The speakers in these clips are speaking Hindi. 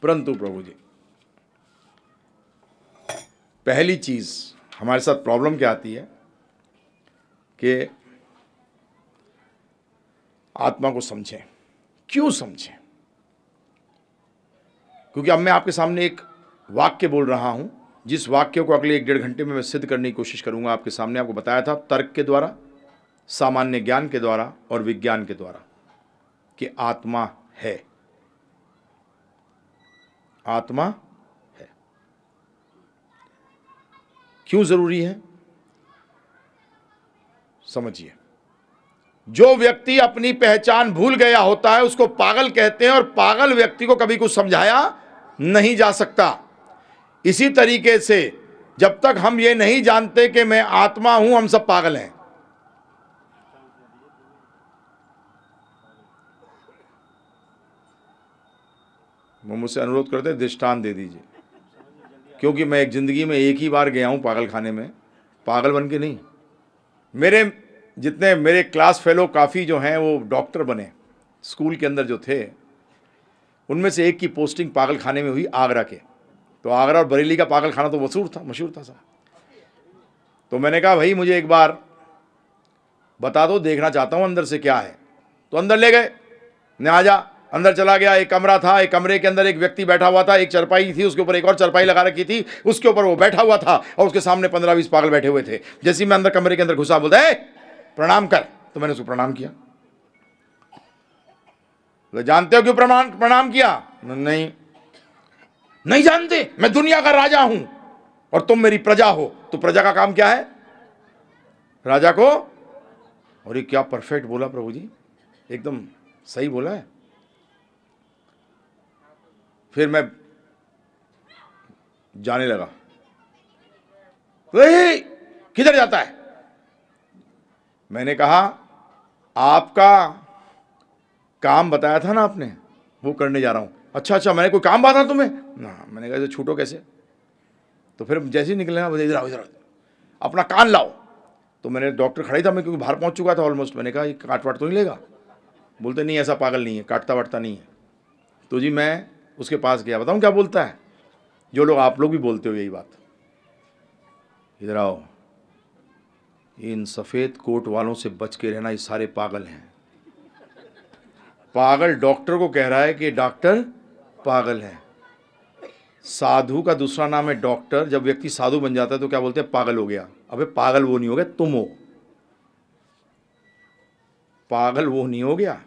परंतु प्रभु जी, पहली चीज हमारे साथ प्रॉब्लम क्या आती है कि आत्मा को समझें। क्यों समझें? क्योंकि अब मैं आपके सामने एक वाक्य बोल रहा हूं, जिस वाक्य को अगले 1-1.5 घंटे में मैं सिद्ध करने की कोशिश करूंगा आपके सामने। आपको बताया था तर्क के द्वारा, सामान्य ज्ञान के द्वारा और विज्ञान के द्वारा कि आत्मा है, आत्मा है। क्यों जरूरी है समझिए। जो व्यक्ति अपनी पहचान भूल गया होता है उसको पागल कहते हैं, और पागल व्यक्ति को कभी कुछ समझाया नहीं जा सकता। इसी तरीके से जब तक हम ये नहीं जानते कि मैं आत्मा हूं, हम सब पागल हैं। वो मुझसे अनुरोध करते हैं दृष्टांत दे दीजिए, क्योंकि मैं एक जिंदगी में एक ही बार गया हूं पागल खाने में, पागल बन के नहीं। मेरे जितने मेरे क्लास फेलो काफ़ी जो हैं वो डॉक्टर बने, स्कूल के अंदर जो थे, उनमें से एक की पोस्टिंग पागल खाने में हुई आगरा के। तो आगरा और बरेली का पागल खाना तो मशहूर था साहब। तो मैंने कहा भाई मुझे एक बार बता दो, देखना चाहता हूँ अंदर से क्या है। तो अंदर ले गए, ने आ जा। अंदर चला गया, एक कमरा था, एक कमरे के अंदर एक व्यक्ति बैठा हुआ था, एक चरपाई थी, उसके ऊपर एक और चरपाई लगा रखी थी, उसके ऊपर वो बैठा हुआ था, और उसके सामने 15-20 पागल बैठे हुए थे। जैसे ही मैं अंदर कमरे के अंदर घुसा, बोलता है प्रणाम कर। तो मैंने उसको प्रणाम किया। तो जानते हो क्यों प्रणाम किया? नहीं जानते, मैं दुनिया का राजा हूं और तुम मेरी प्रजा हो। तो प्रजा का काम क्या है? राजा को। और ये क्या परफेक्ट बोला प्रभु जी, एकदम सही बोला है। फिर मैं जाने लगा, किधर जाता है? मैंने कहा आपका काम बताया था ना आपने, वो करने जा रहा हूं। अच्छा, मैंने कोई काम बताया तुम्हें ना? मैंने कहा छूटो कैसे? तो फिर जैसे ही निकले ना, इधर आओ, अपना कान लाओ। तो मैंने, डॉक्टर खड़ा ही था मैं, क्योंकि बाहर पहुंच चुका था ऑलमोस्ट। मैंने कहा ये काट वाट तो नहीं लेगा? बोलते नहीं, ऐसा पागल नहीं है, काटता वाटता नहीं है। तो जी मैं उसके पास गया, बताऊं क्या बोलता है? जो लोग आप लोग भी बोलते हो यही बात, इधर आओ, इन सफ़ेद कोट वालों से बच के रहना, ये सारे पागल हैं। पागल डॉक्टर को कह रहा है कि डॉक्टर पागल है। साधु का दूसरा नाम है डॉक्टर। जब व्यक्ति साधु बन जाता है तो क्या बोलते हैं? पागल हो गया। अबे पागल वो नहीं हो गया, तुम हो। पागल वो नहीं हो गया,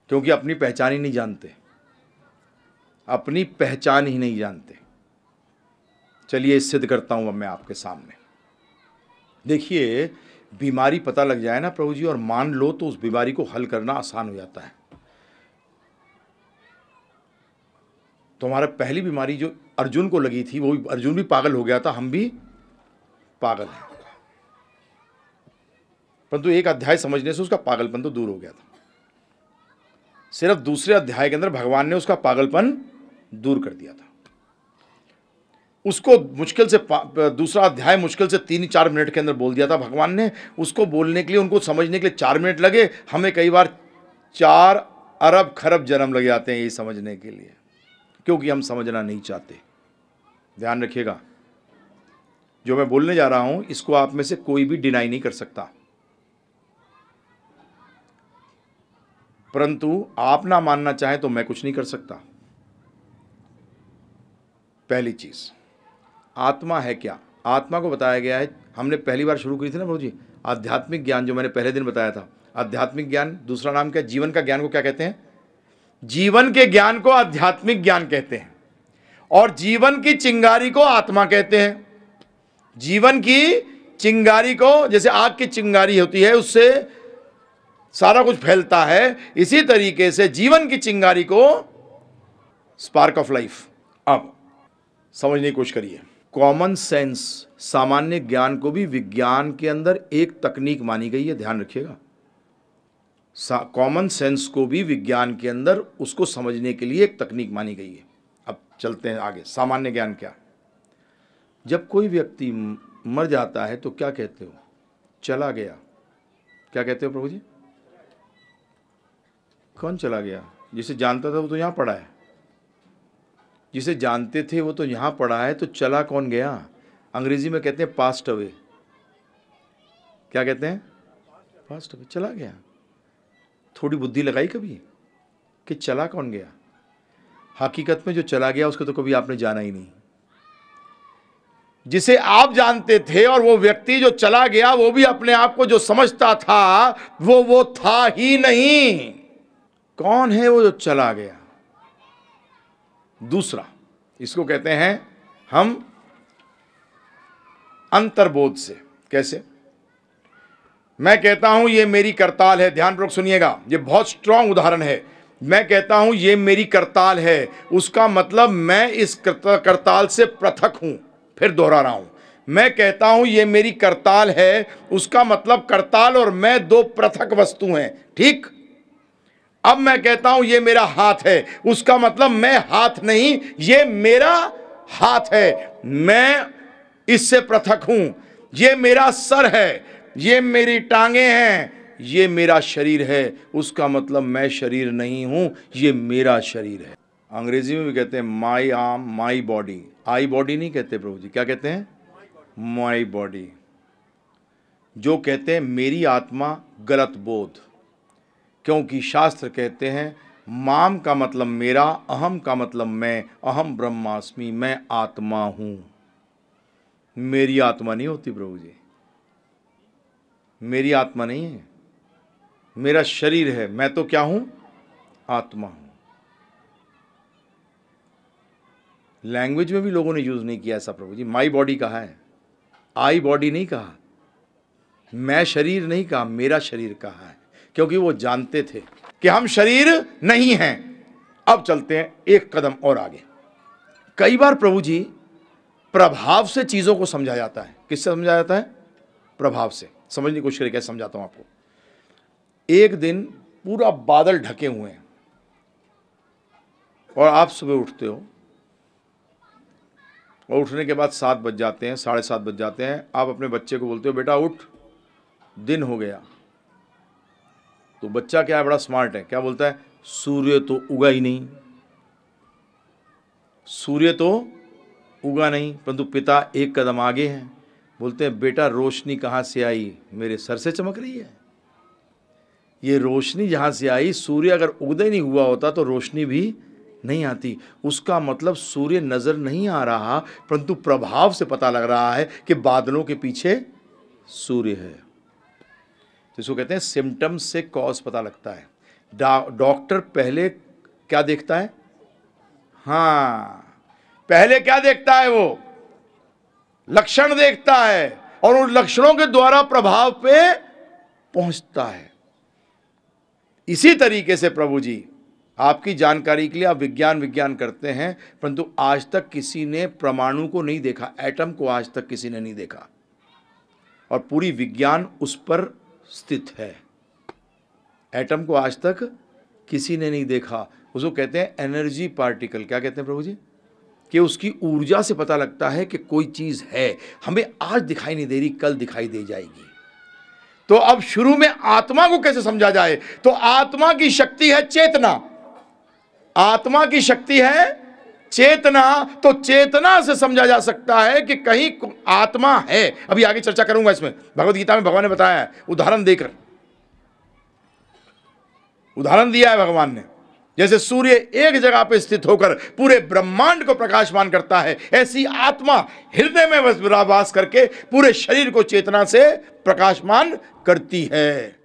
क्योंकि अपनी पहचान ही नहीं जानते, अपनी पहचान ही नहीं जानते। चलिए सिद्ध करता हूं अब मैं आपके सामने। देखिए, बीमारी पता लग जाए ना प्रभु जी, और मान लो, तो उस बीमारी को हल करना आसान हो जाता है। तो हमारा पहली बीमारी जो अर्जुन को लगी थी, वो अर्जुन भी पागल हो गया था, हम भी पागल हैं। परंतु एक अध्याय समझने से उसका पागलपन तो दूर हो गया था। सिर्फ दूसरे अध्याय के अंदर भगवान ने उसका पागलपन दूर कर दिया था। उसको मुश्किल से दूसरा अध्याय मुश्किल से 3-4 मिनट के अंदर बोल दिया था भगवान ने। उसको बोलने के लिए, उनको समझने के लिए 4 मिनट लगे। हमें कई बार 4 अरब खरब जन्म लग जाते हैं ये समझने के लिए, क्योंकि हम समझना नहीं चाहते। ध्यान रखिएगा, जो मैं बोलने जा रहा हूं इसको आप में से कोई भी डिनाई नहीं कर सकता, परंतु आप ना मानना चाहें तो मैं कुछ नहीं कर सकता। पहली चीज, आत्मा है क्या? आत्मा को बताया गया है, हमने पहली बार शुरू की थी ना प्रभु जी, आध्यात्मिक ज्ञान, जो मैंने पहले दिन बताया था। आध्यात्मिक ज्ञान, दूसरा नाम क्या? जीवन का ज्ञान को क्या कहते हैं? जीवन के ज्ञान को आध्यात्मिक ज्ञान कहते हैं, और जीवन की चिंगारी को आत्मा कहते हैं। जीवन की चिंगारी को, जैसे आग की चिंगारी होती है, उससे सारा कुछ फैलता है, इसी तरीके से जीवन की चिंगारी को स्पार्क ऑफ लाइफ। अब समझने की कोशिश करिए। कॉमन सेंस, सामान्य ज्ञान को भी विज्ञान के अंदर एक तकनीक मानी गई है, ध्यान रखिएगा। कॉमन सेंस को भी विज्ञान के अंदर उसको समझने के लिए एक तकनीक मानी गई है। अब चलते हैं आगे। सामान्य ज्ञान क्या? जब कोई व्यक्ति मर जाता है तो क्या कहते हो? चला गया। क्या कहते हो प्रभु जी? कौन चला गया? जिसे जानता था वो तो यहाँ पड़ा है। जिसे जानते थे वो तो यहाँ पड़ा है, तो चला कौन गया? अंग्रेजी में कहते हैं पास्ट अवे। क्या कहते हैं? पास्ट अवे, चला गया। थोड़ी बुद्धि लगाई कभी कि चला कौन गया? हकीकत में जो चला गया उसको तो कभी आपने जाना ही नहीं। जिसे आप जानते थे और वो व्यक्ति जो चला गया वो भी अपने आप को जो समझता था वो था ही नहीं। कौन है वो जो चला गया? दूसरा, इसको कहते हैं हम अंतर्बोध से। कैसे? मैं कहता हूं ये मेरी करताल है, ध्यानपूर्वक सुनिएगा, ये बहुत स्ट्रांग उदाहरण है। मैं कहता हूं ये मेरी करताल है, उसका मतलब मैं इस करताल से पृथक हूं। फिर दोहरा रहा हूं, मैं कहता हूं ये मेरी करताल है, उसका मतलब करताल और मैं दो पृथक वस्तु हैं। ठीक? अब मैं कहता हूं ये मेरा हाथ है, उसका मतलब मैं हाथ नहीं, ये मेरा हाथ है, मैं इससे पृथक हूं। ये मेरा सर है, ये मेरी टांगे हैं, ये मेरा शरीर है, उसका मतलब मैं शरीर नहीं हूं, ये मेरा शरीर है। अंग्रेजी में भी कहते हैं माई arm my body. I body नहीं कहते प्रभु जी, क्या कहते हैं? My body. जो कहते हैं मेरी आत्मा, गलत बोध, क्योंकि शास्त्र कहते हैं माम का मतलब मेरा, अहम का मतलब मैं, अहम ब्रह्मास्मि, मैं आत्मा हूं। मेरी आत्मा नहीं होती प्रभु जी, मेरी आत्मा नहीं है, मेरा शरीर है। मैं तो क्या हूं? आत्मा हूं। लैंग्वेज में भी लोगों ने यूज नहीं किया ऐसा प्रभु जी। माई बॉडी कहा है, आई बॉडी नहीं कहा, मैं शरीर नहीं कहा, मेरा शरीर कहा है, क्योंकि वो जानते थे कि हम शरीर नहीं हैं। अब चलते हैं एक कदम और आगे। कई बार प्रभु जी प्रभाव से चीजों को समझा जाता है। किससे समझा जाता है? प्रभाव से। समझने की कोशिश करिए, कैसे समझाता हूं आपको। एक दिन पूरा बादल ढके हुए हैं और आप सुबह उठते हो और उठने के बाद 7 बज जाते हैं, 7:30 बज जाते हैं। आप अपने बच्चे को बोलते हो बेटा उठ, दिन हो गया। तो बच्चा क्या है, बड़ा स्मार्ट है, क्या बोलता है? सूर्य तो उगा ही नहीं, सूर्य तो उगा नहीं। परंतु पिता एक कदम आगे हैं, बोलते हैं बेटा रोशनी कहाँ से आई? मेरे सर से चमक रही है। ये रोशनी जहाँ से आई, सूर्य अगर उदय नहीं हुआ होता तो रोशनी भी नहीं आती। उसका मतलब सूर्य नजर नहीं आ रहा, परंतु प्रभाव से पता लग रहा है कि बादलों के पीछे सूर्य है। तो इसको कहते हैं सिम्टम्स से कॉज पता लगता है। डॉक्टर पहले क्या देखता है? हाँ, पहले क्या देखता है? वो लक्षण देखता है और उन लक्षणों के द्वारा प्रभाव पे पहुंचता है। इसी तरीके से प्रभु जी आपकी जानकारी के लिए आप विज्ञान करते हैं, परंतु आज तक किसी ने परमाणु को नहीं देखा, एटम को आज तक किसी ने नहीं देखा, और पूरी विज्ञान उस पर स्थित है। एटम को आज तक किसी ने नहीं देखा। उसको कहते हैं एनर्जी पार्टिकल। क्या कहते हैं प्रभु जी? कि उसकी ऊर्जा से पता लगता है कि कोई चीज है, हमें आज दिखाई नहीं दे रही, कल दिखाई दे जाएगी। तो अब शुरू में आत्मा को कैसे समझा जाए? तो आत्मा की शक्ति है चेतना, आत्मा की शक्ति है चेतना। तो चेतना से समझा जा सकता है कि कहीं आत्मा है। अभी आगे चर्चा करूंगा इसमें। भगवत गीता में भगवान ने बताया है, उदाहरण देकर, उदाहरण दिया है भगवान ने। जैसे सूर्य एक जगह पे स्थित होकर पूरे ब्रह्मांड को प्रकाशमान करता है, ऐसी आत्मा हृदय में वास करके पूरे शरीर को चेतना से प्रकाशमान करती है।